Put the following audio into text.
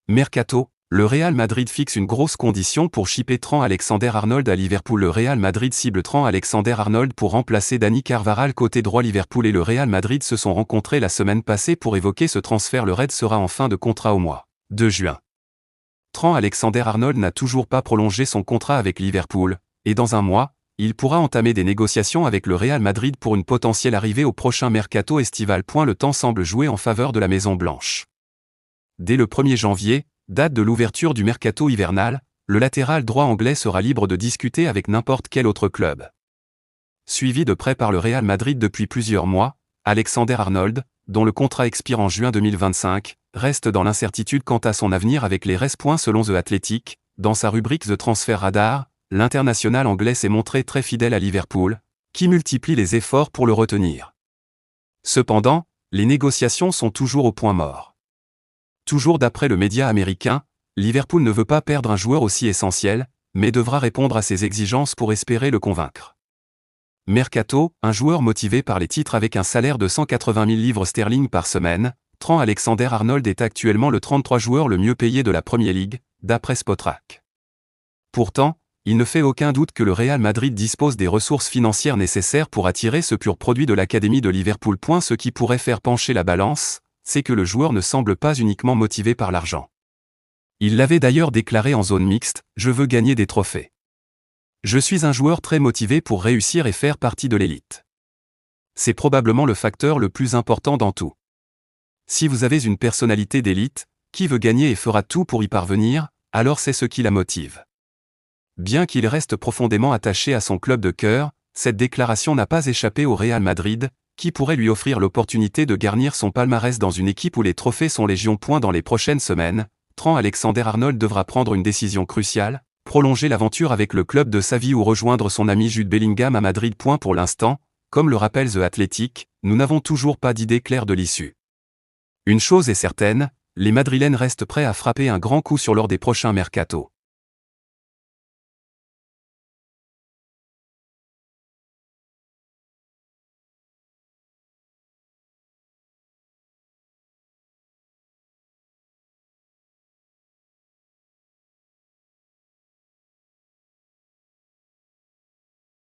Mercato, le Real Madrid fixe une grosse condition pour shipper Trent Alexander-Arnold à Liverpool. Le Real Madrid cible Trent Alexander-Arnold pour remplacer Dani Carvajal côté droit. Liverpool et le Real Madrid se sont rencontrés la semaine passée pour évoquer ce transfert. Le Red sera en fin de contrat au mois de juin. Trent Alexander-Arnold n'a toujours pas prolongé son contrat avec Liverpool, et dans un mois, il pourra entamer des négociations avec le Real Madrid pour une potentielle arrivée au prochain mercato estival. Le temps semble jouer en faveur de la Maison Blanche. Dès le 1er janvier, date de l'ouverture du mercato hivernal, le latéral droit anglais sera libre de discuter avec n'importe quel autre club. Suivi de près par le Real Madrid depuis plusieurs mois, Alexander-Arnold, dont le contrat expire en juin 2025, reste dans l'incertitude quant à son avenir avec les Reds. Selon The Athletic, dans sa rubrique The Transfer Radar, l'international anglais s'est montré très fidèle à Liverpool, qui multiplie les efforts pour le retenir. Cependant, les négociations sont toujours au point mort. Toujours d'après le média américain, Liverpool ne veut pas perdre un joueur aussi essentiel, mais devra répondre à ses exigences pour espérer le convaincre. Mercato, un joueur motivé par les titres avec un salaire de 180 000 livres sterling par semaine, Trent Alexander-Arnold est actuellement le 33 joueur le mieux payé de la Premier League, d'après Spotrac. Pourtant, il ne fait aucun doute que le Real Madrid dispose des ressources financières nécessaires pour attirer ce pur produit de l'académie de Liverpool. Ce qui pourrait faire pencher la balance, c'est que le joueur ne semble pas uniquement motivé par l'argent. Il l'avait d'ailleurs déclaré en zone mixte, « Je veux gagner des trophées. Je suis un joueur très motivé pour réussir et faire partie de l'élite. » C'est probablement le facteur le plus important dans tout. Si vous avez une personnalité d'élite, qui veut gagner et fera tout pour y parvenir, alors c'est ce qui la motive. Bien qu'il reste profondément attaché à son club de cœur, cette déclaration n'a pas échappé au Real Madrid, qui pourrait lui offrir l'opportunité de garnir son palmarès dans une équipe où les trophées sont légion. Dans les prochaines semaines, Trent Alexander-Arnold devra prendre une décision cruciale, prolonger l'aventure avec le club de sa vie ou rejoindre son ami Jude Bellingham à Madrid. Pour l'instant, comme le rappelle The Athletic, nous n'avons toujours pas d'idée claire de l'issue. Une chose est certaine, les Madrilènes restent prêts à frapper un grand coup sur l'or des prochains mercatos.